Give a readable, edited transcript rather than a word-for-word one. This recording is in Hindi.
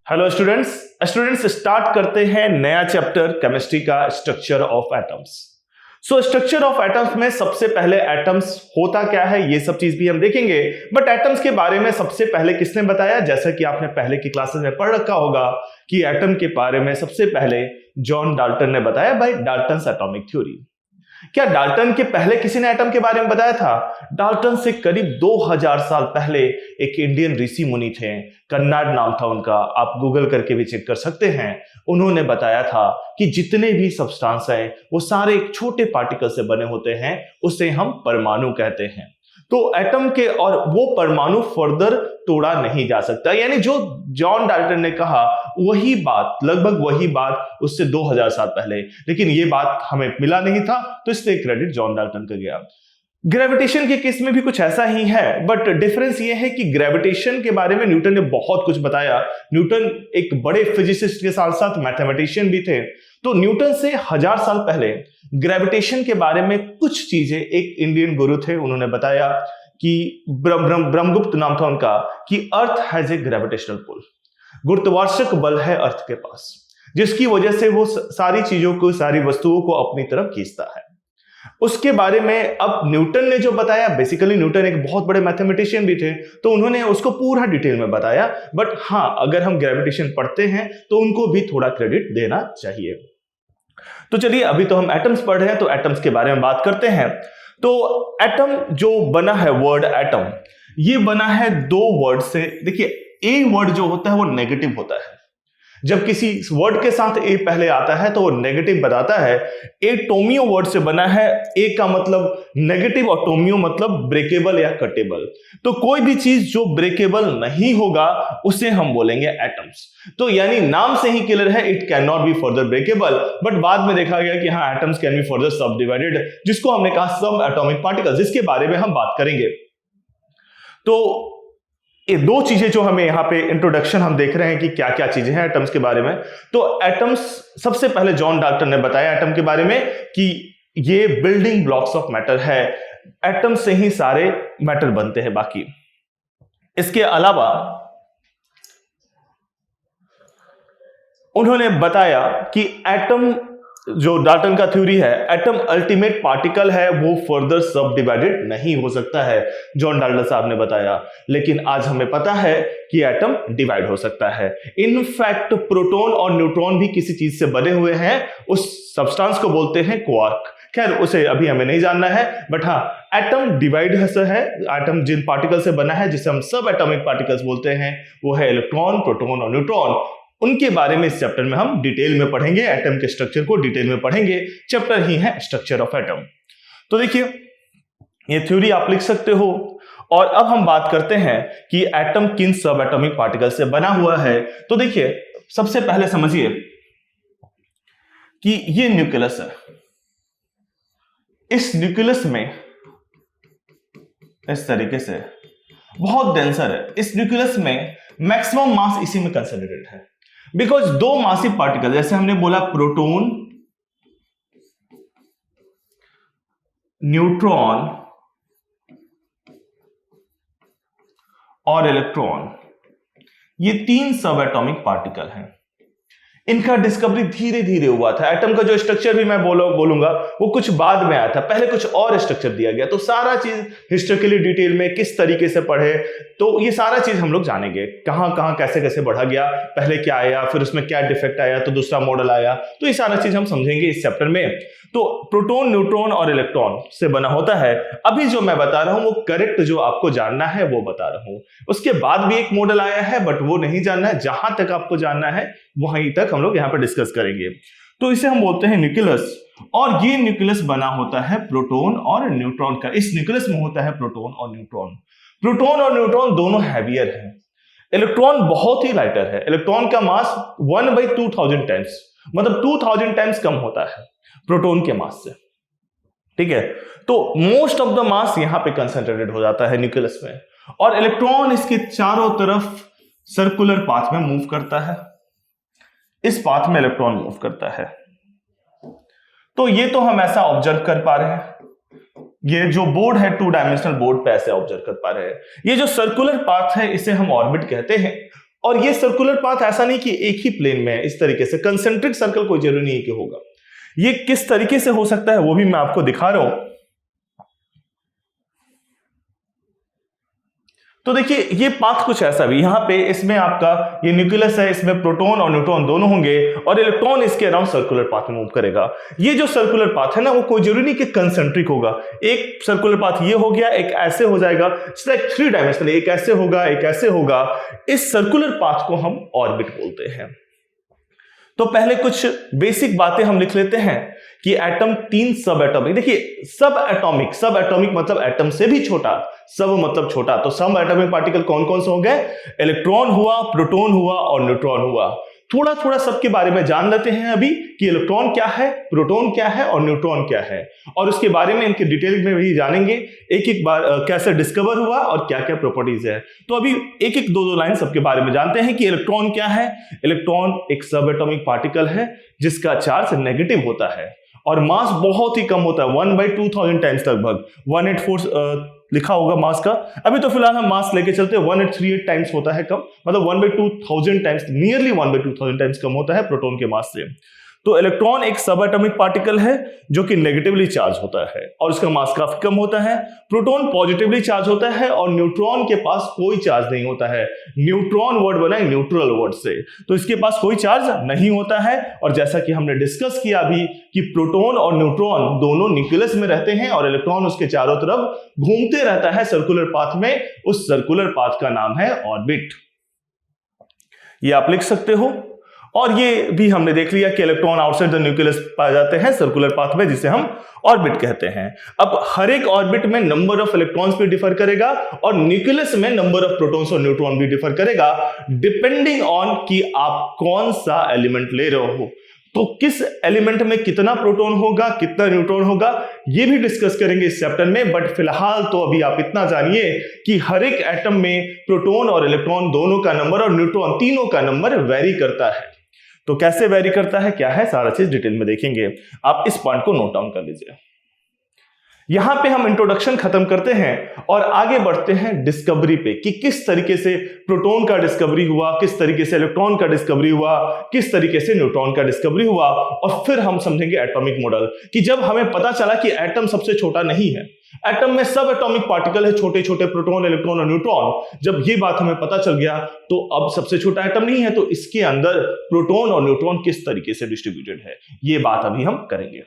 हेलो स्टूडेंट्स स्टार्ट करते हैं नया चैप्टर केमिस्ट्री का structure of atoms. Structure of atoms में सबसे पहले एटम्स होता क्या है ये सब चीज भी हम देखेंगे, बट एटम्स के बारे में सबसे पहले किसने बताया? जैसा कि आपने पहले की क्लासेस में पढ़ रखा होगा कि एटम के बारे में सबसे पहले जॉन डाल्टन ने बताया बाय डाल्टन्स एटॉमिक थ्योरी। क्या डाल्टन के पहले किसी ने एटम के बारे में बताया था? डाल्टन से करीब 2000 साल पहले एक इंडियन ऋषि मुनि थे, कन्नाड नाम था उनका, आप गूगल करके भी चेक कर सकते हैं। उन्होंने बताया था कि जितने भी सब्सटेंस हैं वो सारे एक छोटे पार्टिकल से बने होते हैं, उसे हम परमाणु कहते हैं। तो एटम के और वो परमाणु फर्दर तोड़ा नहीं जा सकता, यानी जो जॉन डाल्टन ने कहा वही बात, लगभग वही बात उससे 2000 साल पहले, लेकिन ये बात हमें मिला नहीं था, तो इसलिए क्रेडिट जॉन डाल्टन का गया। ग्रेविटेशन के केस में भी कुछ ऐसा ही है, बट डिफरेंस ये है कि ग्रेविटेशन के बारे में न्यूटन ने बहुत कुछ बताया। न्यूटन एक बड़े फिजिसिस्ट के साथ साथ मैथमेटिशियन भी थे, तो न्यूटन से 1000 साल पहले ग्रेविटेशन के बारे में कुछ चीजें एक इंडियन गुरु थे, उन्होंने बताया कि ब्रह्मगुप्त नाम था उनका, कि earth has a gravitational pull, गुरुत्वाकर्षक बल है अर्थ के पास, जिसकी वजह से वो सारी चीजों को, सारी वस्तुओं को अपनी तरफ खींचता है। उसके बारे में अब न्यूटन ने जो बताया, बेसिकली न्यूटन एक बहुत बड़े मैथमेटिशियन भी थे, तो उन्होंने उसको पूरा डिटेल में बताया। बट हाँ, अगर हम ग्रेविटेशन पढ़ते हैं तो उनको भी थोड़ा क्रेडिट देना चाहिए। तो चलिए, अभी तो हम एटम्स पढ़ रहे हैं, तो एटम्स के बारे में बात करते हैं। तो एटम जो बना है, वर्ड एटम, ये बना है दो वर्ड से। देखिए, ए वर्ड जो होता है वो नेगेटिव होता है। जब किसी वर्ड के साथ ए पहले आता है तो वो नेगेटिव बताता है। एटोमियो वर्ड से बना है, ए का मतलब नेगेटिव और टोमियो मतलब ब्रेकेबल या कटेबल। तो कोई भी चीज जो ब्रेकेबल नहीं होगा उसे हम बोलेंगे एटम्स। तो यानी नाम से ही क्लियर है, it can not be further breakable, but बाद में देखा गया कि हाँ, एटम्स कैन बी फर्दर सब डिवाइडेड, जिसको हमने कहा सब एटॉमिक पार्टिकल्स, जिसके बारे में हम बात करेंगे। तो ये दो चीजें जो हमें यहाँ पे इंट्रोडक्शन हम देख रहे हैं कि क्या क्या चीजें हैं एटम्स के बारे में। तो एटम्स सबसे पहले जॉन डाल्टन ने बताया एटम के बारे में कि ये बिल्डिंग ब्लॉक्स ऑफ मैटर है, एटम से ही सारे मैटर बनते हैं। बाकी इसके अलावा उन्होंने बताया कि एटम, जो डाल्टन का थ्योरी है, एटम अल्टीमेट पार्टिकल है, वो फर्दर सब डिवाइडेड नहीं हो सकता है, जॉन डाल्टन साहब ने बताया। लेकिन आज हमें पता है कि एटम डिवाइड हो सकता है। इनफैक्ट प्रोटॉन और न्यूट्रॉन भी किसी चीज से बने हुए हैं, उस सब्सटेंस को बोलते हैं क्वार्क। खैर, उसे अभी हमें नहीं जानना है, बट हाँ, एटम डिवाइड है। एटम जिन पार्टिकल से बना है, जिसे हम सब एटॉमिक पार्टिकल्स बोलते हैं, वो है इलेक्ट्रॉन, प्रोटॉन और न्यूट्रॉन। उनके बारे में इस चैप्टर में हम डिटेल में पढ़ेंगे, एटम के स्ट्रक्चर को डिटेल में पढ़ेंगे। चैप्टर ही है स्ट्रक्चर ऑफ एटम। तो देखिए, ये थ्योरी आप लिख सकते हो। और अब हम बात करते हैं कि एटम किन सब एटॉमिक पार्टिकल से बना हुआ है। तो देखिए, सबसे पहले समझिए कि ये न्यूक्लियस है। इस न्यूक्लियस में इस तरीके से बहुत डेंसर है। इस न्यूक्लियस में मैक्सिमम मास इसी में कंसंट्रेटेड है, बिकॉज दो मासिव पार्टिकल, जैसे हमने बोला प्रोटॉन, न्यूट्रॉन और इलेक्ट्रॉन, ये तीन सब एटॉमिक पार्टिकल हैं। इनका डिस्कवरी धीरे धीरे हुआ था। एटम का जो स्ट्रक्चर भी मैं बोलूंगा वो कुछ बाद में आया था, पहले कुछ और स्ट्रक्चर दिया गया। तो सारा चीज हिस्टोरिकली डिटेल में किस तरीके से पढ़े, तो ये सारा चीज हम लोग जानेंगे, कहां कहां कैसे कैसे बढ़ा गया, पहले क्या आया, फिर उसमें क्या डिफेक्ट आया, तो दूसरा मॉडल आया। तो ये सारा चीज हम समझेंगे इस चैप्टर में। तो प्रोटॉन, न्यूट्रॉन और इलेक्ट्रॉन से बना होता है। अभी जो मैं बता रहा हूं वो करेक्ट जो आपको जानना है वो बता रहा हूं। उसके बाद भी एक मॉडल आया है, बट वो नहीं जानना है। जहां तक आपको जानना है वहीं तक हम लोग यहाँ पे डिस्कस करेंगे। तो इसे हम बोलते हैं न्यूक्लियस, और ये न्यूक्लियस बना होता है प्रोटॉन और न्यूट्रॉन का। इस न्यूक्लियस में होता है प्रोटॉन और न्यूट्रॉन। प्रोटॉन और न्यूट्रॉन दोनों हैवियर हैं, इलेक्ट्रॉन बहुत ही लाइटर है। इलेक्ट्रॉन का मास 1/2000 टाइम्स, मतलब 2000 टाइम्स कम होता है प्रोटॉन के मास से। ठीक है, तो मोस्ट ऑफ द मास यहां पे कंसंट्रेटेड हो जाता है न्यूक्लियस में, और इलेक्ट्रॉन इसके चारों तरफ सर्कुलर पाथ में मूव करता है। इस पाथ में इलेक्ट्रॉन मूव करता है। तो ये तो हम ऐसा ऑब्जर्व कर पा रहे हैं, ये जो बोर्ड है 2 डायमेंशनल बोर्ड पे ऐसे ऑब्जर्व कर पा रहे हैं। ये जो सर्कुलर पाथ है इसे हम ऑर्बिट कहते हैं। और ये सर्कुलर पाथ ऐसा नहीं कि एक ही प्लेन में है, इस तरीके से कंसेंट्रिक सर्कल कोई जरूरी नहीं है कि होगा। ये किस तरीके से हो सकता है वो भी मैं आपको दिखा रहा हूं। तो देखिए ये पाथ कुछ ऐसा भी, यहां पे इसमें आपका ये न्यूक्लियस है, इसमें प्रोटॉन और न्यूट्रॉन दोनों होंगे और इलेक्ट्रॉन इसके अराउंड सर्कुलर पाथ में मूव करेगा। ये जो सर्कुलर पाथ है ना वो कोई जरूरी नहीं कि कंसेंट्रिक होगा। एक सर्कुलर पाथ ये हो गया, एक ऐसे हो जाएगा, लाइक 3 डायमेंशनल, एक ऐसे होगा एक ऐसे होगा। इस सर्कुलर पाथ को हम ऑर्बिट बोलते हैं। तो पहले कुछ बेसिक बातें हम लिख लेते हैं कि एटम 3 सब एटॉमिक, देखिए सब एटॉमिक मतलब एटम से भी छोटा, सब मतलब छोटा, तो सब एटॉमिक पार्टिकल कौन कौन से हो गए, इलेक्ट्रॉन हुआ, प्रोटॉन हुआ और न्यूट्रॉन हुआ। थोड़ा थोड़ा सबके बारे में जान लेते हैं अभी कि इलेक्ट्रॉन क्या है, प्रोटॉन क्या है और न्यूट्रॉन क्या है, और उसके बारे में इनके डिटेल में भी जानेंगे, एक एक बार कैसे डिस्कवर हुआ और क्या क्या प्रॉपर्टीज है। तो अभी एक एक दो लाइन सबके बारे में जानते हैं कि इलेक्ट्रॉन क्या है। इलेक्ट्रॉन एक सब एटॉमिक पार्टिकल है जिसका चार्ज नेगेटिव होता है और मास बहुत ही कम होता है, 1/2000 टाइम्स, लगभग 184 लिखा होगा मास का। अभी तो फिलहाल हम मास लेके चलते हैं, 1838 टाइम्स होता है कम, मतलब 1/2000 टाइम्स, नियरली 1/2000 टाइम्स कम होता है प्रोटॉन के मास से। तो इलेक्ट्रॉन एक सब एटॉमिक पार्टिकल है जो कि नेगेटिवली चार्ज होता है और उसका मास काफी कम होता है। प्रोटॉन पॉजिटिवली चार्ज होता है और न्यूट्रॉन के पास कोई चार्ज नहीं होता है। न्यूट्रॉन वर्ड बना है न्यूट्रल वर्ड से, तो इसके पास कोई चार्ज नहीं होता है। और जैसा कि हमने डिस्कस किया अभी कि प्रोटॉन और न्यूट्रॉन दोनों न्यूक्लियस में रहते हैं और इलेक्ट्रॉन उसके चारों तरफ घूमते रहता है सर्कुलर पाथ में। उस सर्कुलर पाथ का नाम है ऑर्बिट। ये आप लिख सकते हो। और ये भी हमने देख लिया कि इलेक्ट्रॉन आउटसाइड द न्यूक्लियस पाए जाते हैं सर्कुलर पाथ में, जिसे हम ऑर्बिट कहते हैं। अब हर एक ऑर्बिट में नंबर ऑफ इलेक्ट्रॉन्स भी डिफर करेगा और न्यूक्लियस में नंबर ऑफ प्रोटॉन्स और न्यूट्रॉन भी डिफर करेगा, डिपेंडिंग ऑन कि आप कौन सा एलिमेंट ले रहे हो। तो किस एलिमेंट में कितना प्रोटॉन होगा, कितना न्यूट्रॉन होगा, ये भी डिस्कस करेंगे इस चैप्टर में। बट फिलहाल तो अभी आप इतना जानिए कि हर एक एटम में प्रोटॉन और इलेक्ट्रॉन दोनों का नंबर और न्यूट्रॉन तीनों का नंबर वेरी करता है। तो कैसे वेरी करता है, क्या है, सारा चीज डिटेल में देखेंगे। आप इस पॉइंट को नोट डाउन कर लीजिए। यहां पे हम इंट्रोडक्शन खत्म करते हैं और आगे बढ़ते हैं डिस्कवरी पे कि किस तरीके से प्रोटॉन का डिस्कवरी हुआ, किस तरीके से इलेक्ट्रॉन का डिस्कवरी हुआ, किस तरीके से न्यूट्रॉन का डिस्कवरी हुआ। और फिर हम समझेंगे एटॉमिक मॉडल कि जब हमें पता चला कि एटम सबसे छोटा नहीं है, एटम में सब एटॉमिक पार्टिकल है, छोटे छोटे प्रोटॉन, इलेक्ट्रॉन और न्यूट्रॉन। जब ये बात हमें पता चल गया तो अब सबसे छोटा एटम नहीं है, तो इसके अंदर प्रोटॉन और न्यूट्रॉन किस तरीके से डिस्ट्रीब्यूटेड है, ये बात अभी हम करेंगे।